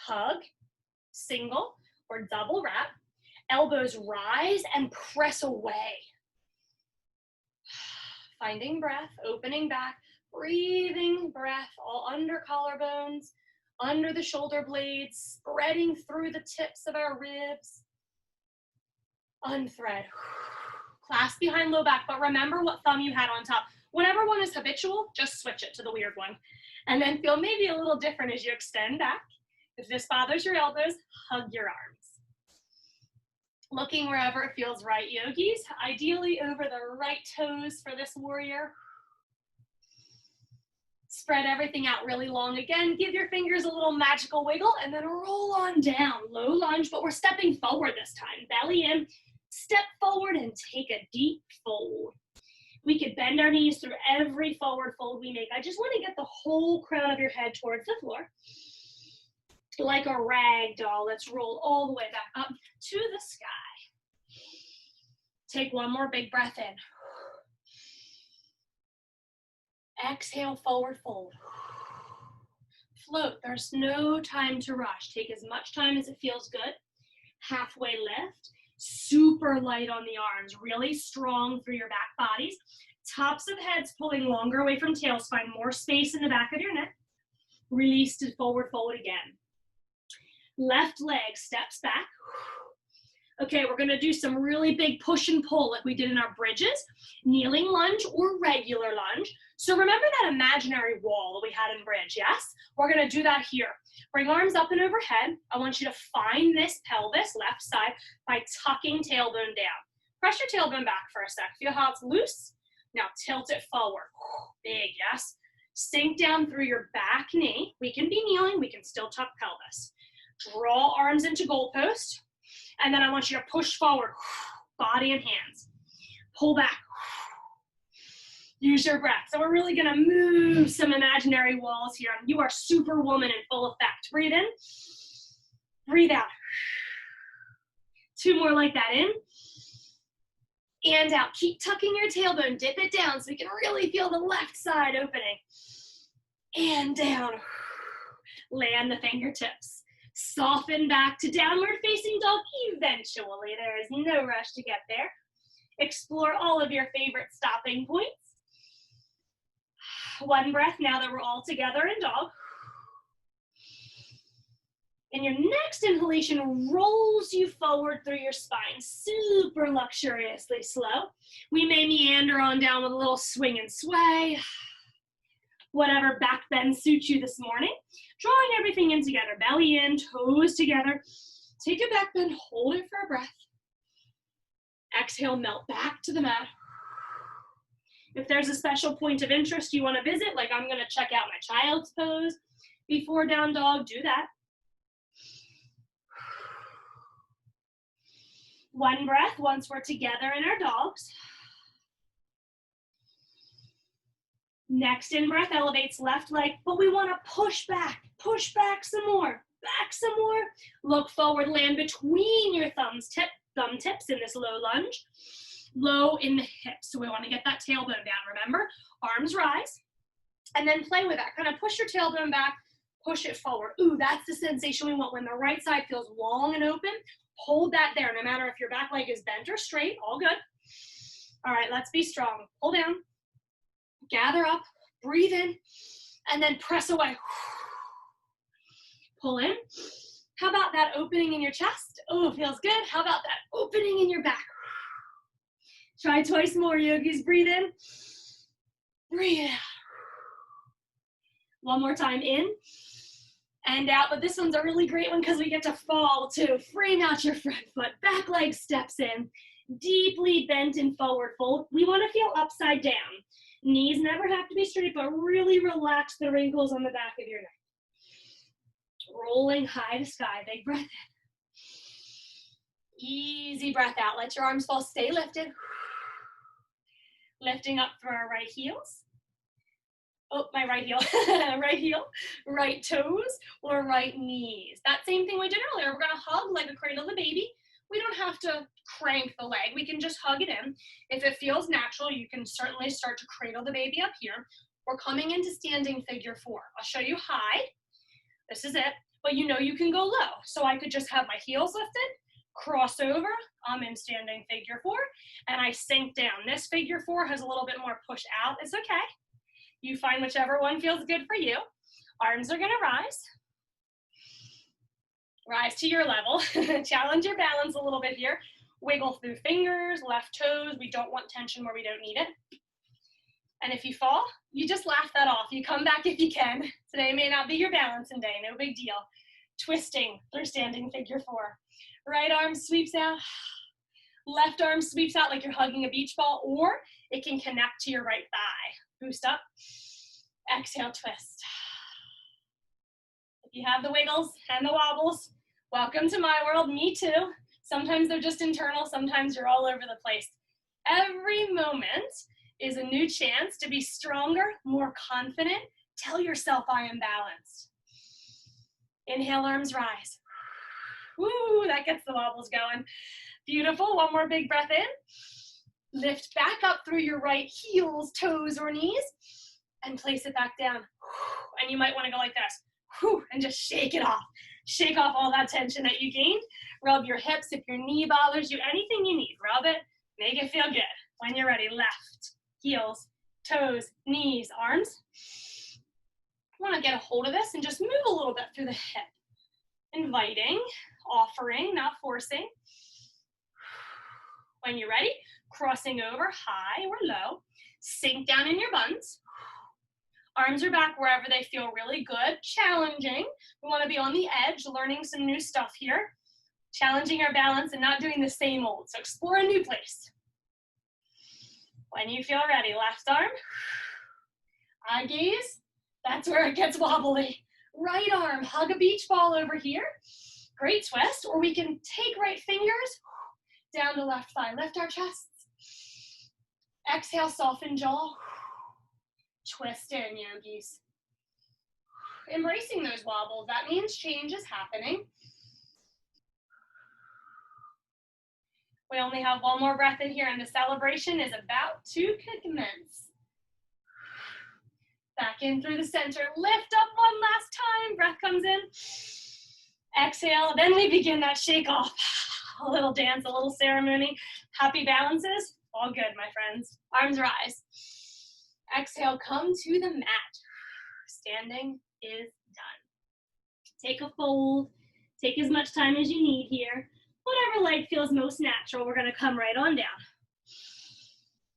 Hug, single or double wrap. Elbows rise and press away. Finding breath, opening back, breathing breath all under collarbones, under the shoulder blades, spreading through the tips of our ribs. Unthread. Clasp behind low back, but remember what thumb you had on top. Whatever one is habitual, just switch it to the weird one. And then feel maybe a little different as you extend back. If this bothers your elbows, hug your arms. Looking wherever it feels right, yogis. Ideally over the right toes for this warrior. Spread everything out really long again. Give your fingers a little magical wiggle and then roll on down. Low lunge, but we're stepping forward this time. Belly in, step forward and take a deep fold. We could bend our knees through every forward fold we make. I just want to get the whole crown of your head towards the floor. Like a rag doll, let's roll all the way back up to the sky. Take one more big breath in. Exhale, forward fold. Float, there's no time to rush. Take as much time as it feels good. Halfway lift, super light on the arms, really strong through your back bodies. Tops of heads pulling longer away from tails. Find more space in the back of your neck. Release to forward fold again. Left leg steps back. Okay, we're gonna do some really big push and pull like we did in our bridges, kneeling lunge or regular lunge. So remember that imaginary wall that we had in bridge, yes? We're gonna do that here. Bring arms up and overhead. I want you to find this pelvis, left side, by tucking tailbone down. Press your tailbone back for a sec. Feel how it's loose? Now tilt it forward. Big, yes? Sink down through your back knee. We can be kneeling, we can still tuck pelvis. Draw arms into goalpost. And then I want you to push forward, body and hands. Pull back. Use your breath. So we're really gonna move some imaginary walls here. You are superwoman in full effect. Breathe in, breathe out. Two more like that, in and out. Keep tucking your tailbone, dip it down so we can really feel the left side opening. And down. Land the fingertips. Soften back to downward facing dog eventually. There is no rush to get there. Explore all of your favorite stopping points. One breath now that we're all together in dog. And your next inhalation rolls you forward through your spine, super luxuriously slow. We may meander on down with a little swing and sway. Whatever back bend suits you this morning. Drawing everything in together, belly in, toes together. Take a back bend, hold it for a breath. Exhale, melt back to the mat. If there's a special point of interest you want to visit, like I'm going to check out my child's pose before down dog, do that. One breath once we're together in our dogs. Next in-breath elevates left leg, but we want to push back some more, back some more. Look forward, land between your thumb tips in this low lunge. Low in the hips, so we want to get that tailbone down. Remember, arms rise, and then play with that. Kind of push your tailbone back, push it forward. Ooh, that's the sensation we want. When the right side feels long and open, hold that there, no matter if your back leg is bent or straight, all good. All right, let's be strong. Pull down, gather up, breathe in, and then press away. Pull in. How about that opening in your chest? Oh, feels good. How about that opening in your back? Try twice more, yogis. Breathe in, breathe out. One more time, in and out. But this one's a really great one because we get to fall too. Frame out your front foot. Back leg steps in. Deeply bent and forward fold. We want to feel upside down. Knees never have to be straight, but really relax the wrinkles on the back of your neck. Rolling high to sky. Big breath in. Easy breath out. Let your arms fall. Stay lifted. Lifting up through our right heels. Oh, my right heel. Right heel, right toes, or right knees. That same thing we did earlier. We're going to hug like a cradle the baby. We don't have to crank the leg. We can just hug it in. If it feels natural, you can certainly start to cradle the baby up here. We're coming into standing figure four. I'll show you high. This is it. But you know you can go low. So I could just have my heels lifted, cross over. I'm in standing figure four. And I sink down. This figure four has a little bit more push out. It's okay. You find whichever one feels good for you. Arms are going to rise. Rise to your level. Challenge your balance a little bit here. Wiggle through fingers, left toes. We don't want tension where we don't need it. And if you fall, you just laugh that off. You come back if you can. Today may not be your balancing day, no big deal. Twisting through standing figure four. Right arm sweeps out. Left arm sweeps out like you're hugging a beach ball, or it can connect to your right thigh. Boost up. Exhale, twist. If you have the wiggles and the wobbles, welcome to my world. Me too. Sometimes they're just internal. Sometimes you're all over the place. Every moment is a new chance to be stronger, more confident. Tell yourself I am balanced. Inhale, arms rise. Woo, that gets the wobbles going. Beautiful. One more big breath in. Lift back up through your right heels, toes, or knees, and place it back down. And you might want to go like this, and just shake it off. Shake off all that tension that you gained. Rub your hips if your knee bothers you, anything you need. Rub it, make it feel good. When you're ready, left, heels, toes, knees, arms. You want to get a hold of this and just move a little bit through the hip. Inviting, offering, not forcing. When you're ready, crossing over, high or low. Sink down in your buns. Arms are back wherever they feel really good. Challenging. We want to be on the edge, learning some new stuff here. Challenging our balance and not doing the same old. So explore a new place. When you feel ready, left arm. Eye gaze. That's where it gets wobbly. Right arm, hug a beach ball over here. Great twist. Or we can take right fingers down to left thigh. Lift our chests. Exhale, soften jaw. Twist in, yogis. Embracing those wobbles. That means change is happening. We only have one more breath in here, and the celebration is about to commence. Back in through the center. Lift up one last time. Breath comes in. Exhale. Then we begin that shake off. A little dance, a little ceremony. Happy balances. All good, my friends. Arms rise. Exhale, come to the mat. Standing is done. Take a fold. Take as much time as you need here. Whatever leg feels most natural, we're going to come right on down.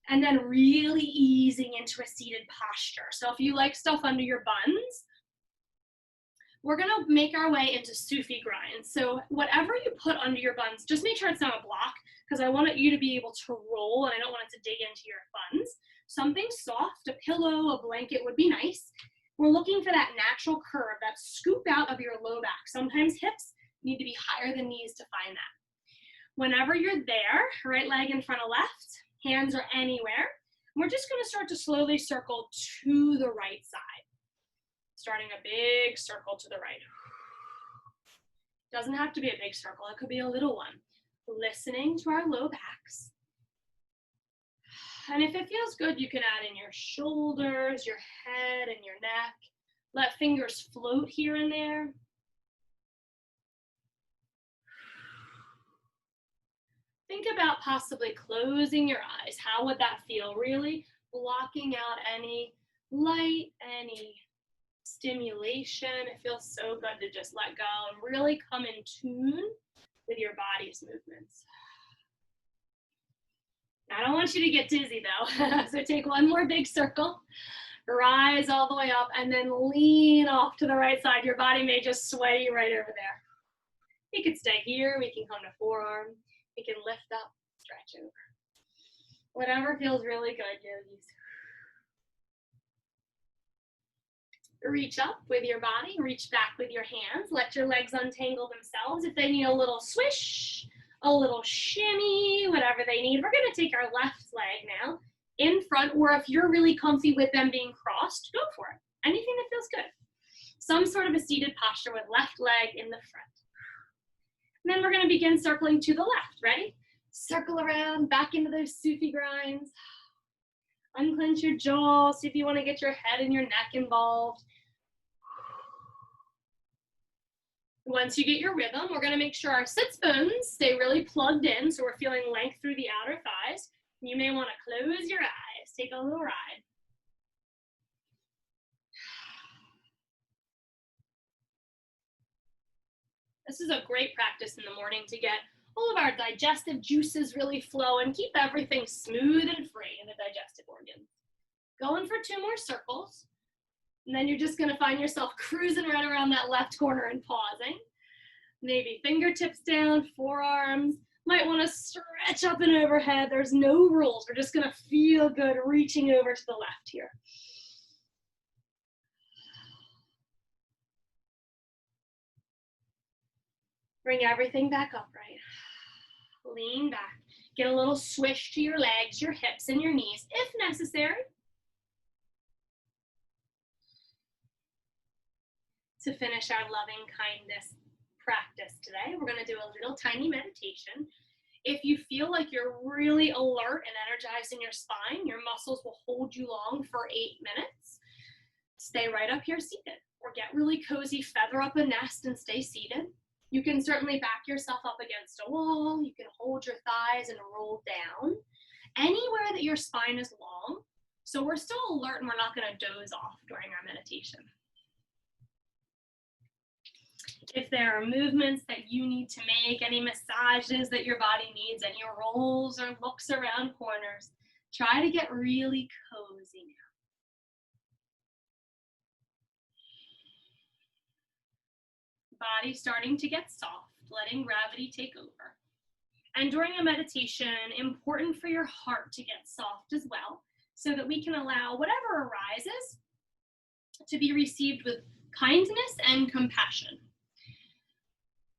And then really easing into a seated posture. So if you like stuff under your buns, we're going to make our way into Sufi grind. So whatever you put under your buns, just make sure it's not a block, because I want you to be able to roll, and I don't want it to dig into your buns. Something soft, a pillow, a blanket would be nice. We're looking for that natural curve, that scoop out of your low back. Sometimes hips need to be higher than knees to find that. Whenever you're there, right leg in front of left, hands are anywhere. We're just going to start to slowly circle to the right side, starting a big circle to the right. Doesn't have to be a big circle, it could be a little one. Listening to our low backs. And if it feels good, you can add in your shoulders, your head, and your neck. Let fingers float here and there. Think about possibly closing your eyes. How would that feel? Really blocking out any light, any stimulation. It feels so good to just let go and really come in tune with your body's movements. I don't want you to get dizzy though. So take one more big circle, rise all the way up, and then lean off to the right side. Your body may just sway you right over there. You can stay here. We can come to forearm. We can lift up, stretch over. Whatever feels really good, yogis. Reach up with your body, reach back with your hands. Let your legs untangle themselves. If they need a little swish, a little shimmy, whatever they need. We're gonna take our left leg now in front, or if you're really comfy with them being crossed, go for it. Anything that feels good. Some sort of a seated posture with left leg in the front. And then we're gonna begin circling to the left. Ready? Circle around, back into those Sufi grinds. Unclench your jaw, see if you wanna get your head and your neck involved. Once you get your rhythm, we're gonna make sure our sits bones stay really plugged in, so we're feeling length through the outer thighs. You may wanna close your eyes, take a little ride. This is a great practice in the morning to get all of our digestive juices really flow and keep everything smooth and free in the digestive organs. Going for 2 more circles. And then you're just gonna find yourself cruising right around that left corner and pausing. Maybe fingertips down, forearms. Might wanna stretch up and overhead. There's no rules. We're just gonna feel good reaching over to the left here. Bring everything back upright. Lean back. Get a little swish to your legs, your hips, and your knees if necessary. To finish our loving kindness practice today, we're going to do a little tiny meditation. If you feel like you're really alert and energized in your spine, your muscles will hold you long for 8 minutes. Stay right up here seated, or get really cozy, feather up a nest and stay seated. You can certainly back yourself up against a wall. You can hold your thighs and roll down anywhere that your spine is long. So we're still alert and we're not going to doze off during our meditation. If there are movements that you need to make, any massages that your body needs, any rolls or looks around corners, try to get really cozy now. Body starting to get soft, letting gravity take over. And during a meditation, important for your heart to get soft as well, so that we can allow whatever arises to be received with kindness and compassion.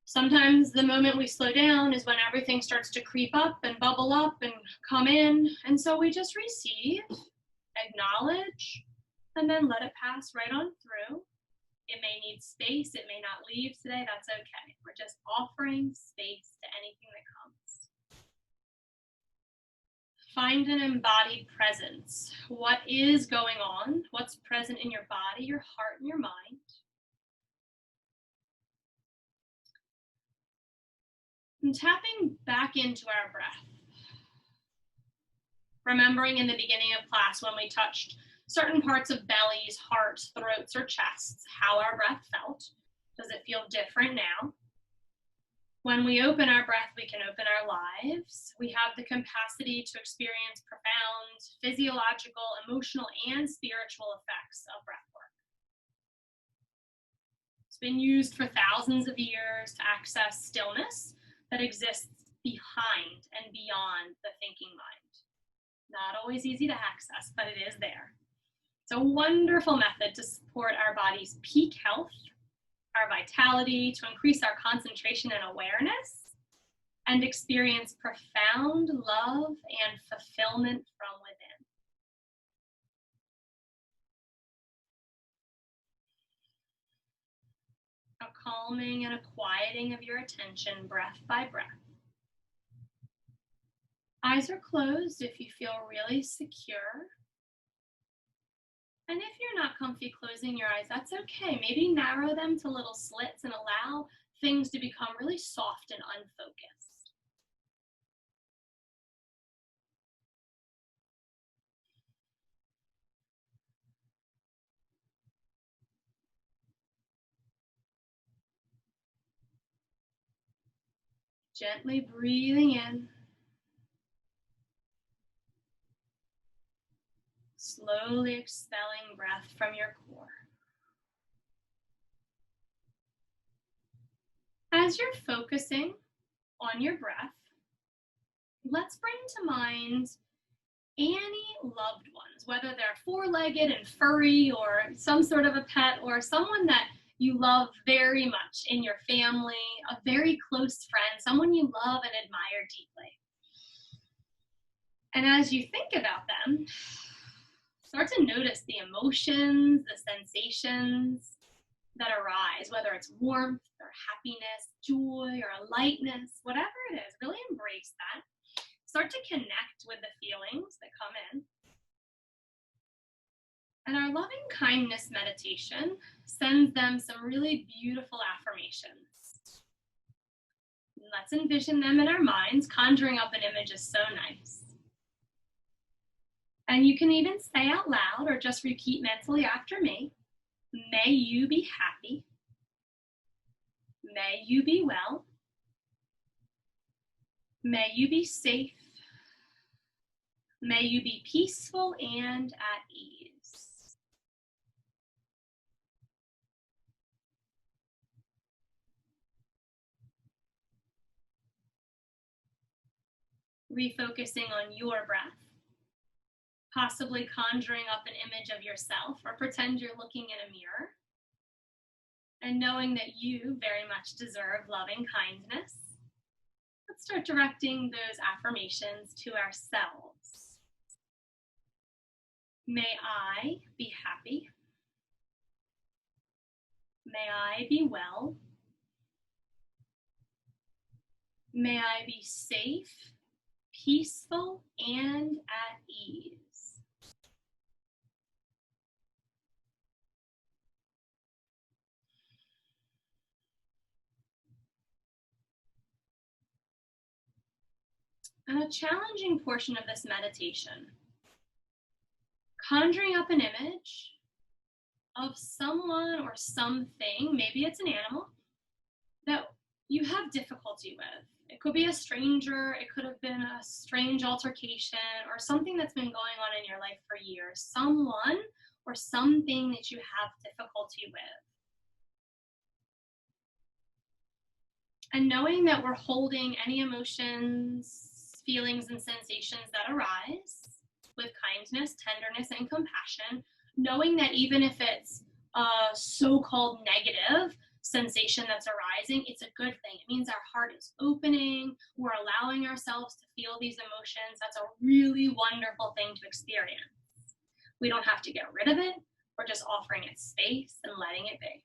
Sometimes the moment we slow down is when everything starts to creep up and bubble up and come in. And so we just receive, acknowledge, and then let it pass right on through. It may need space, it may not leave today, that's okay. We're just offering space to anything that comes. Find an embodied presence. What is going on? What's present in your body, your heart, and your mind? And tapping back into our breath. Remembering in the beginning of class when we touched certain parts of bellies, hearts, throats, or chests, how our breath felt. Does it feel different now? When we open our breath, we can open our lives. We have the capacity to experience profound physiological, emotional, and spiritual effects of breath work. It's been used for thousands of years to access stillness that exists behind and beyond the thinking mind. Not always easy to access, but it is there. It's a wonderful method to support our body's peak health, our vitality, to increase our concentration and awareness, and experience profound love and fulfillment from within. calming and a quieting of your attention breath by breath. Eyes are closed if you feel really secure. And if you're not comfy closing your eyes, that's okay. Maybe narrow them to little slits and allow things to become really soft and unfocused. Gently breathing in. Slowly expelling breath from your core. As you're focusing on your breath, let's bring to mind any loved ones, whether they're four-legged and furry or some sort of a pet or someone that you love very much in your family, a very close friend, someone you love and admire deeply. And as you think about them, start to notice the emotions, the sensations that arise, whether it's warmth or happiness, joy or lightness, whatever it is, really embrace that. Start to connect with the feelings that come in. And our loving kindness meditation sends them some really beautiful affirmations. Let's envision them in our minds. Conjuring up an image is so nice. And you can even say out loud or just repeat mentally after me. May you be happy. May you be well. May you be safe. May you be peaceful and at ease. Refocusing on your breath, possibly conjuring up an image of yourself or pretend you're looking in a mirror, and knowing that you very much deserve loving kindness. Let's start directing those affirmations to ourselves. May I be happy. May I be well. May I be safe, peaceful, and at ease. And a challenging portion of this meditation, conjuring up an image of someone or something, maybe it's an animal, that you have difficulty with. It could be a stranger, it could have been a strange altercation, or something that's been going on in your life for years. Someone or something that you have difficulty with. And knowing that we're holding any emotions, feelings, and sensations that arise with kindness, tenderness, and compassion, knowing that even if it's a so-called negative sensation that's arising, it's a good thing. It means our heart is opening, we're allowing ourselves to feel these emotions. That's a really wonderful thing to experience. We don't have to get rid of it, we're just offering it space and letting it be.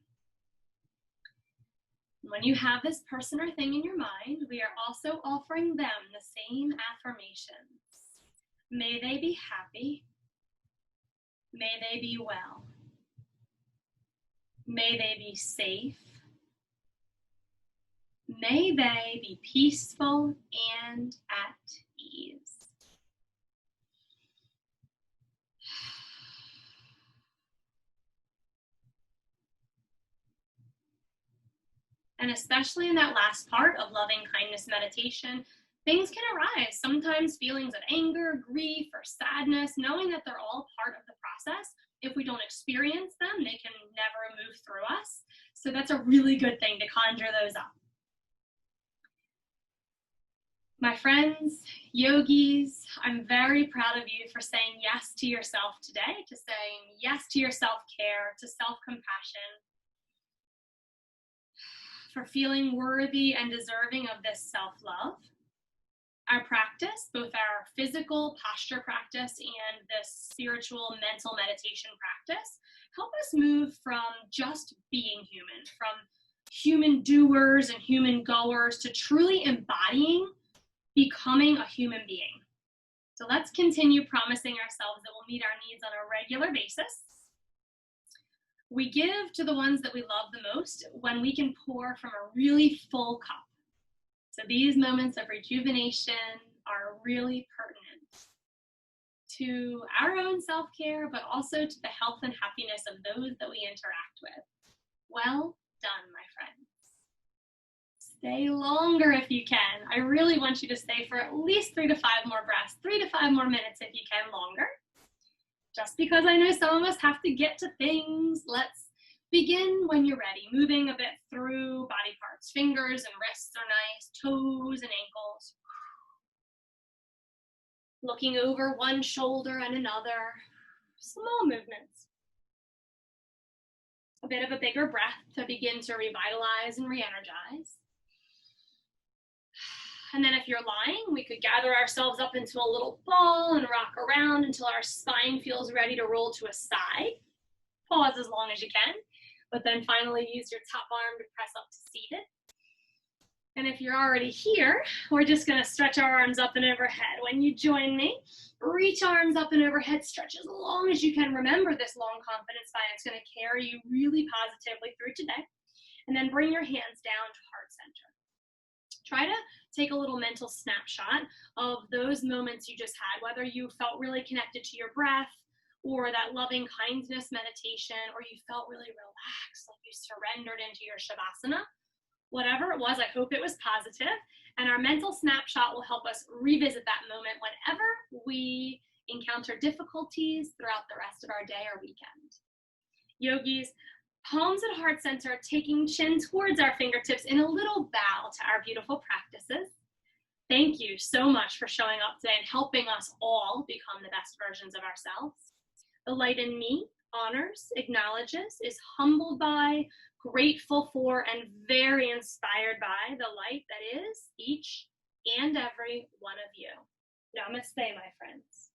When you have this person or thing in your mind, we are also offering them the same affirmations. May they be happy. May they be well. May they be safe. May they be peaceful and at ease. And especially in that last part of loving kindness meditation, things can arise. Sometimes feelings of anger, grief, or sadness, knowing that they're all part of the process. If we don't experience them, they can never move through us. So that's a really good thing to conjure those up. My friends, yogis, I'm very proud of you for saying yes to yourself today, to saying yes to your self-care, to self-compassion, for feeling worthy and deserving of this self-love. Our practice, both our physical posture practice and this spiritual mental meditation practice, help us move from just being human, from human doers and human goers to truly embodying becoming a human being. So let's continue promising ourselves that we'll meet our needs on a regular basis. We give to the ones that we love the most when we can pour from a really full cup. So these moments of rejuvenation are really pertinent to our own self-care, but also to the health and happiness of those that we interact with. Well done, my friends. Stay longer if you can. I really want you to stay for at least 3 to 5 more breaths, 3 to 5 more minutes if you can longer. Just because I know some of us have to get to things, let's begin when you're ready, moving a bit through body parts. Fingers and wrists are nice, toes and ankles. Looking over one shoulder and another. Small movements. A bit of a bigger breath to begin to revitalize and re-energize. And then if you're lying, we could gather ourselves up into a little ball and rock around until our spine feels ready to roll to a side. Pause as long as you can, but then finally use your top arm to press up to seated. And if you're already here, we're just gonna stretch our arms up and overhead. When you join me, reach arms up and overhead, stretch as long as you can. Remember this long confident spine, it's gonna carry you really positively through today. And then bring your hands down to heart center. Try to take a little mental snapshot of those moments you just had, whether you felt really connected to your breath or that loving kindness meditation, or you felt really relaxed, like you surrendered into your Shavasana. Whatever it was, I hope it was positive. And our mental snapshot will help us revisit that moment whenever we encounter difficulties throughout the rest of our day or weekend. Yogis, palms at heart center, taking chin towards our fingertips in a little bow to our beautiful practices. Thank you so much for showing up today and helping us all become the best versions of ourselves. The light in me honors, acknowledges, is humbled by, grateful for, and very inspired by the light that is each and every one of you. Namaste, my friends.